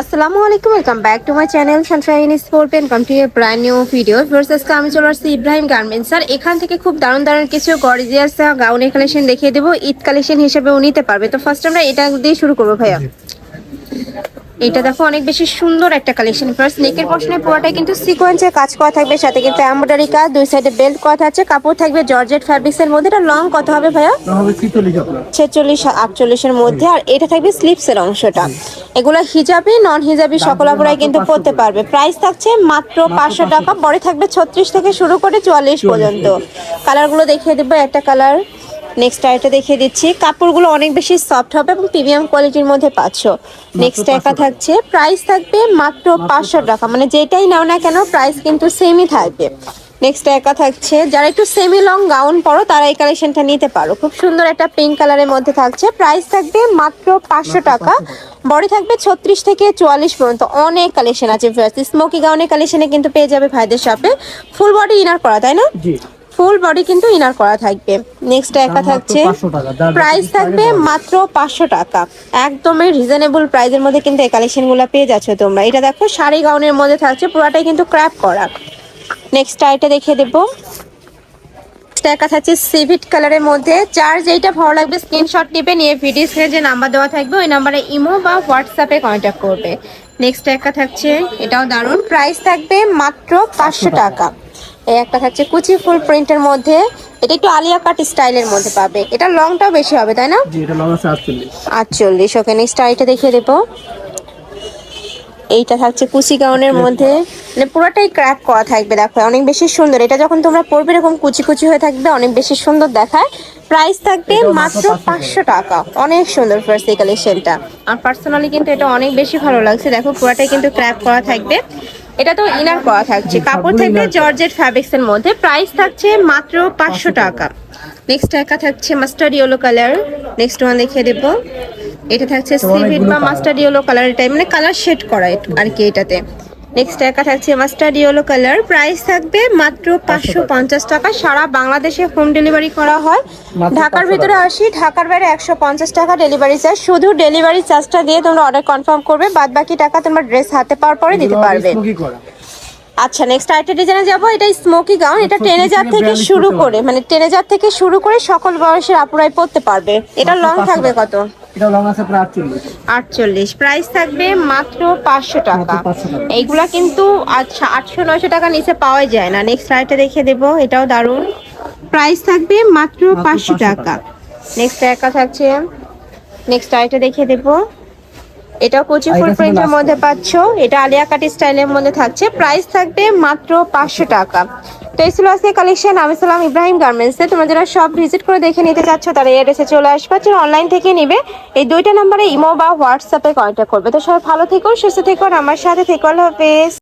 আসসালামু আলাইকুম, welcome back to my channel Sunshine Sport pen come to a brand new video. আজকে আমি চলে আসছি ইব্রাহিম গার্মেন্টস। আর এখান থেকে খুব দারুণ দারুণ কিছু গর্জিয়াস গাউনের কালেকশন দেখিয়ে দেবো, ঈদ কালেকশন হিসেবেও নিতে পারবে। তো ফার্স্ট আমরা এটা দিয়ে শুরু করবো ভাইয়া। এটা দেখো অনেক বেশি সুন্দর একটা কালেকশন। ফার্স্ট নেকের পোরশনে পুরোটাই কিন্তু সিকোয়েন্সের কাজ করা থাকবে, সাথে কিন্তু এমব্রয়ডারি কাজ, দুই সাইডে বেল্ট করা থাকছে, কাপড় থাকবে জর্জেট ফ্যাব্রিক্স এর মধ্যে। এটা লং কত হবে ভাইয়া? 46-48 এর মধ্যে। আর এটা থাকবে স্লিপস এর অংশটা। এগুলো হিজাবি নন হিজাবি সকল আপুরাই কিন্তু পরতে পারবে। প্রাইস থাকছে মাত্র 500 টাকা। বডি থাকবে 36 থেকে শুরু করে 44 পর্যন্ত। কালারগুলো দেখিয়ে দেবো। একটা কালার, নেক্সট আইটা দেখিয়ে দিচ্ছি। কাপড়গুলো অনেক বেশি সফট হবে এবং প্রিমিয়াম কোয়ালিটির মধ্যে পাচ্ছ। নেক্সট একা থাকছে, প্রাইস থাকবে মাত্র 500 টাকা। মানে যেটাই নাও না কেন প্রাইস কিন্তু সেমই থাকবে। নেক্সট একা থাকছে, যারা একটু সেমি লং গাউন পরো তারা এই কালেকশনটা নিতে পারো। খুব সুন্দর একটা পিঙ্ক কালারের মধ্যে থাকছে। প্রাইস থাকবে মাত্র 500 টাকা। বডি থাকবে 36 থেকে 44 পর্যন্ত। অনেক কালেকশন আছে। স্মোকি গাউনের কালেকশনে কিন্তু পেয়ে যাবে ভাইদের শপে। ফুল বডি ইনার করা, তাই না? ফুল বডি কিন্তু ইনার করা থাকবে। নেক্সট একা থাকছে, প্রাইস থাকবে মাত্র 500 টাকা। একদমই রিজনেবল প্রাইসের মধ্যে কিন্তু এই কালেকশনগুলো পেয়ে যাচ্ছ তোমরা। এটা দেখো শাড়ি গাউনের মধ্যে থাকছে, পুরোটাই কিন্তু ক্র্যাপ করা। নেক্সট আইটা দেখিয়ে দেবো। একা থাকছে সিভিট কালারের মধ্যে। যার যেটা ভালো লাগবে স্ক্রিনশট নেবে, নিয়ে ভিডিও স্ক্রিনে যে নাম্বার দেওয়া থাকবে ওই নাম্বারে ইমো বা হোয়াটসঅ্যাপে কন্ট্যাক্ট করবে। নেক্সট একা থাকছে, এটাও দারুণ। প্রাইস থাকবে মাত্র 500 টাকা। এই একটা থাকছে কুচি ফুল প্রিন্টের মধ্যে। এটা একটু আলিয়া কাট স্টাইলের মধ্যে পাবে। এটা লংটাও বেশি হবে, তাই না? জি, এটা লং আছে 48। ওকে, নেক্সট আইটা দেখিয়ে দেবো। এইটা থাকছে কুচি গাউনের মধ্যে, মানে পুরোটাই ক্র্যাপ করা থাকবে। দেখো অনেক বেশি সুন্দর। এটা যখন তোমরা পরবে এরকম কুচি কুচি হয়ে থাকবে, অনেক বেশি সুন্দর দেখায়। প্রাইস থাকবে মাত্র 500 টাকা। অনেক সুন্দর ফার্স্ট এই কালেকশনটা। আর পার্সোনালি কিন্তু এটা অনেক বেশি ভালো লাগছে। দেখো পুরোটাই কিন্তু ক্র্যাপ করা থাকবে। এটা তো ইনার করা থাকছে, কাপড় থাকবে জর্জেট ফ্যাব্রিক্স এর মধ্যে। প্রাইস থাকছে মাত্র 500 টাকা। নেক্সট একা থাকছে mustard yellow colour. Next one দেখিয়ে দেবো। এটা থাকছে সিভিট বা মাস্টার্ড ইয়েলো কালারের টাইপ, মানে কালার শেড করা আর কি এটাতে। নেক্সট একা থাকছে মাস্টার্ড ইয়েলো কালার। প্রাইস থাকবে মাত্র 550 টাকা। সারা বাংলাদেশে হোম ডেলিভারি করা হয়। ঢাকার ভিতরে 80, ঢাকার বাইরে 150 টাকা ডেলিভারি চার্জ। শুধু ডেলিভারি চার্জটা দিয়ে তোমরা অর্ডার কনফার্ম করবে, বাদ বাকি টাকা তোমরা ড্রেস হাতে পাওয়ার পরে দিতে পারবে। আচ্ছা, নেক্সট আইটা ডিজাইনে যাবো। এটা স্মোকি গাউন। এটা টেনেজার থেকে শুরু করে, মানে টেনেজার থেকে শুরু করে সকল বয়সের আপুরাই পরতে পারবে। এটা লং থাকবে কত? এটা লং আছে প্রায় 48। প্রাইস থাকবে মাত্র 500 টাকা। এইগুলা কিন্তু 800-900 টাকা নিচে পাওয়া যায় না। নেক্সট আইটা দেখিয়ে দেবো। এটাও দারুণ। প্রাইস থাকবে মাত্র 500 টাকা। নেক্সট একা থাকছে, নেক্সট আইটা দেখিয়ে দেবো। এটা কুচি ফুল প্রিন্টের মধ্যে পাচ্ছ। এটা আলিয়া কাট স্টাইলের মধ্যে থাকছে। প্রাইস থাকবে মাত্র 500 টাকা। তো এই ছিল আজকে কালেকশন। আমি ছিলাম ইব্রাহিম গার্মেন্টসে। তোমরা যারা সব ভিজিট করে দেখে নিতে চাচ্ছ তারা এই অ্যাড্রেসে চলে আসবে। যারা অনলাইন থেকে নিবে এই দুইটা নাম্বারে ইমো বা হোয়াটসঅ্যাপে কন্ট্যাক্ট করবে। তো সবাই ভালো থেকো, সুস্থ থেকো, আমার সাথে থেকো। আল্লাহ হাফেজ।